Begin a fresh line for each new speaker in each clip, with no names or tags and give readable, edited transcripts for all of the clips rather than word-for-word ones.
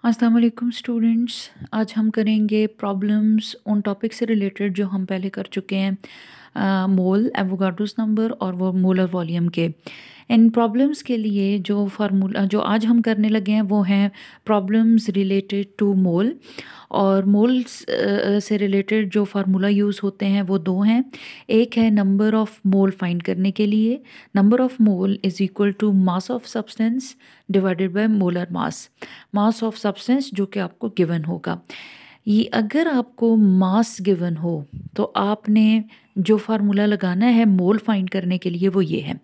अस्सलाम वालेकुम स्टूडेंट्स। आज हम करेंगे प्रॉब्लम्स उन टॉपिक से रिलेटेड जो हम पहले कर चुके हैं, मोल, एवोगाड्रोस नंबर और वो मोलर वॉल्यूम के। इन प्रॉब्लम्स के लिए जो फार्मूला जो आज हम करने लगे हैं वो हैं प्रॉब्लम्स रिलेटेड टू मोल। और मोल्स से रिलेटेड जो फार्मूला यूज़ होते हैं वो दो हैं। एक है नंबर ऑफ़ मोल फाइंड करने के लिए, number of mole is equal to mass of substance divided by molar mass of substance जो कि आपको गिवन होगा। ये अगर आपको मास गिवन हो तो आपने जो फार्मूला लगाना है मोल फाइंड करने के लिए वो ये है।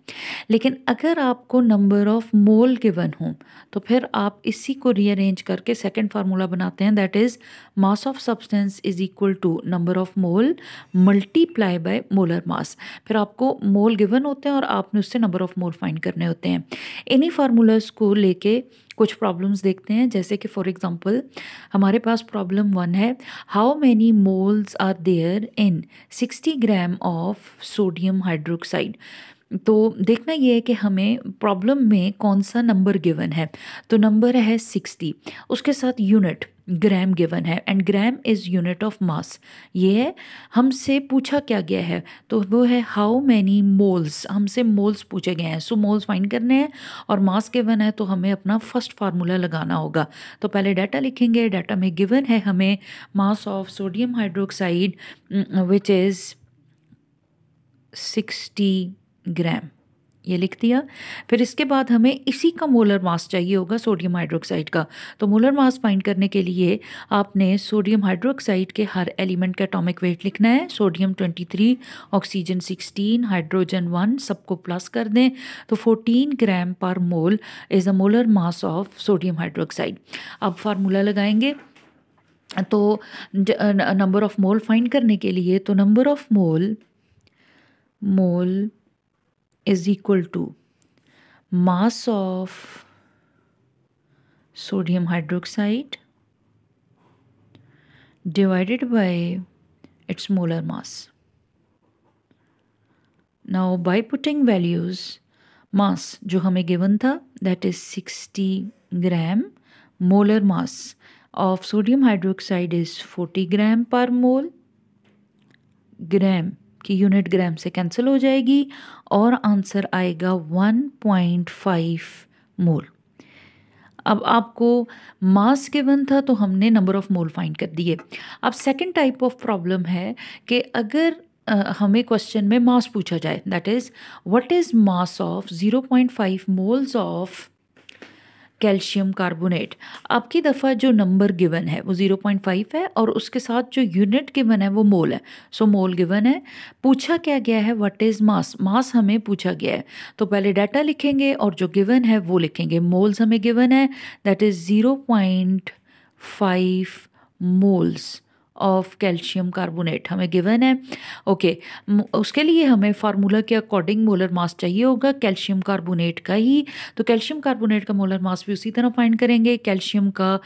लेकिन अगर आपको नंबर ऑफ़ मोल गिवन हो तो फिर आप इसी को रीअरेंज करके सेकंड फार्मूला बनाते हैं, that is mass of substance is equal to number of mole multiply by molar mass. फिर आपको मोल गिवन होते हैं और आपने उससे नंबर ऑफ़ मोल फाइंड करने होते हैं। इन्हीं फार्मूलाज को लेके कुछ प्रॉब्लम्स देखते हैं, जैसे कि फॉर एग्जांपल हमारे पास प्रॉब्लम 1 है, how many moles are there in 60 gram of sodium hydroxide. तो देखना ये है कि हमें प्रॉब्लम में कौन सा नंबर गिवन है। तो नंबर है 60, उसके साथ यूनिट ग्राम गिवन है and gram is unit of mass. ये है हमसे पूछा क्या गया है, तो वो है हाउ मैनी मोल्स, हमसे मोल्स पूछे गए हैं। सो मोल्स फाइंड करने हैं और मास गिवन है तो हमें अपना फर्स्ट फार्मूला लगाना होगा। तो पहले डाटा लिखेंगे। डाटा में गिवन है हमें मास of sodium hydroxide which is 60 ग्राम, ये लिख दिया। फिर इसके बाद हमें इसी का मोलर मास चाहिए होगा सोडियम हाइड्रोक्साइड का। तो मोलर मास फाइंड करने के लिए आपने सोडियम हाइड्रोक्साइड के हर एलिमेंट का एटॉमिक वेट लिखना है। सोडियम 23, ऑक्सीजन 16, हाइड्रोजन 1, सबको प्लस कर दें तो 14 gram per mole is a molar mass of sodium hydroxide. अब फार्मूला लगाएंगे तो नंबर ऑफ मोल फाइंड करने के लिए तो number of mole is equal to mass of sodium hydroxide divided by its molar mass. Now by putting values, mass जो हमें given था that is 60 gram, molar mass of sodium hydroxide is 40 gram per mole, ग्राम की unit ग्राम से cancel हो जाएगी और answer आएगा 1.5 मोल। अब आपको मास गिवन था तो हमने नंबर ऑफ मोल फाइंड कर दिए। अब सेकंड टाइप ऑफ प्रॉब्लम है कि अगर हमें क्वेश्चन में मास पूछा जाए, that is what is mass of 0.5 moles of calcium carbonate. आपकी दफ़ा जो नंबर गिवन है वो 0.5 है और उसके साथ जो यूनिट गिवन है वो मोल है। सो मोल गिवन है, पूछा क्या गया है व्हाट इज़ मास, मास हमें पूछा गया है। तो पहले डाटा लिखेंगे और जो गिवन है वो लिखेंगे। मोल्स हमें गिवन है that is 0.5 moles of calcium carbonate हमें गिवन है। ओके, उसके लिए हमें फार्मूला के अकॉर्डिंग मोलर मास चाहिए होगा कैल्शियम कार्बोनेट का ही। तो कैल्शियम कार्बोनेट का मोलर मास भी उसी तरह फाइंड करेंगे। कैल्शियम का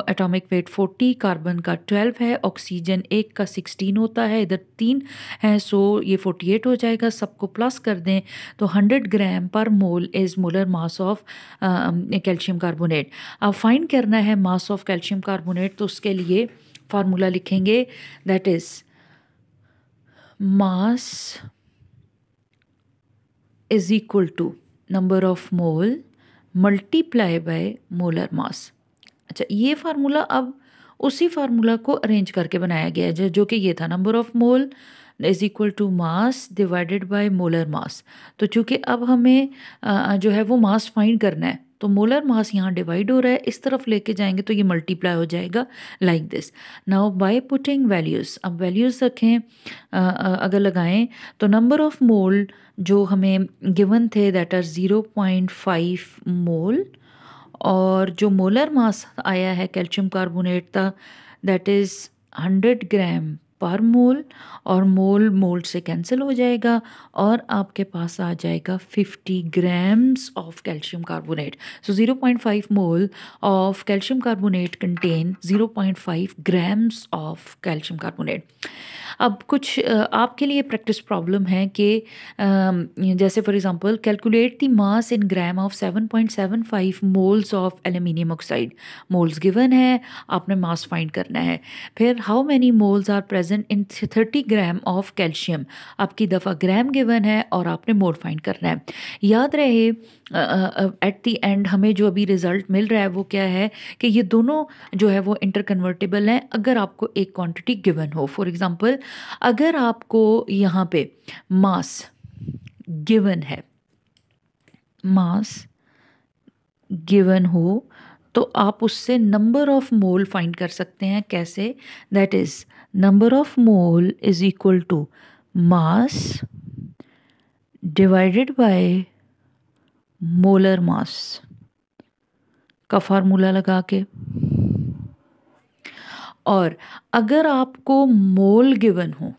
एटॉमिक वेट 40, कार्बन का 12 है, ऑक्सीजन 1 का 16 होता है, इधर 3 है, सो ये 48 हो जाएगा। सबको प्लस कर दें तो 100 gram per mole is molar mass of calcium carbonate. अब फाइंड करना है मास ऑफ कैल्शियम कार्बोनेट, तो उसके लिए फार्मूला लिखेंगे that is mass is equal to number of mole multiply by molar mass. अच्छा, ये फार्मूला अब उसी फार्मूला को अरेंज करके बनाया गया है जो कि ये था, number of mole is equal to mass divided by molar mass. तो चूंकि अब हमें जो है वो मास फाइंड करना है तो मोलर मास यहाँ डिवाइड हो रहा है, इस तरफ लेके जाएंगे तो ये मल्टीप्लाई हो जाएगा like this. Now by putting values, अब वैल्यूज़ रखें, अगर लगाएं तो नंबर ऑफ मोल जो हमें गिवन थे दैट आर 0.5 मोल और जो मोलर मास आया है कैल्शियम कार्बोनेट का दैट इज़ 100 ग्राम पर मोल, और मोल मोल से कैंसिल हो जाएगा और आपके पास आ जाएगा 50 grams of calcium carbonate. So 0.5 mole of calcium carbonate contain 0.5 grams of calcium carbonate. अब कुछ आपके लिए प्रैक्टिस प्रॉब्लम है कि जैसे for example calculate the mass in gram of 7.75 moles of aluminium oxide. Moles given है, आपने मास फाइंड करना है। फिर how many moles are present in 30 gram of calcium. आपकी दफ़ा ग्राम गिवन है और आपने मोल फाइंड करना है। याद रहे एट द एंड हमें जो अभी रिज़ल्ट मिल रहा है वो क्या है कि ये दोनों जो है वो इंटर कन्वर्टेबल हैं अगर आपको एक क्वांटिटी गिवन हो। फॉर एग्जांपल अगर आपको यहाँ पे मास गिवन है, मास गिवन हो तो आप उससे नंबर ऑफ मोल फाइंड कर सकते हैं। कैसे? That is number of mole is equal to mass divided by molar mass का फार्मूला लगा के। और अगर आपको मोल गिवन हो,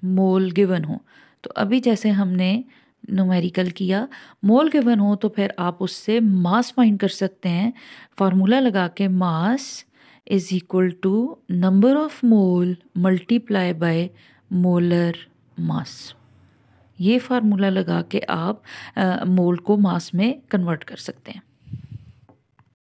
मोल गिवन हो तो अभी जैसे हमने न्यूमेरिकल किया, मोल गिवन हो तो फिर आप उससे मास फाइंड कर सकते हैं फार्मूला लगा के। Mass is equal to number of mole multiply by molar mass. ये फार्मूला लगा के आप मोल को मास में कन्वर्ट कर सकते हैं।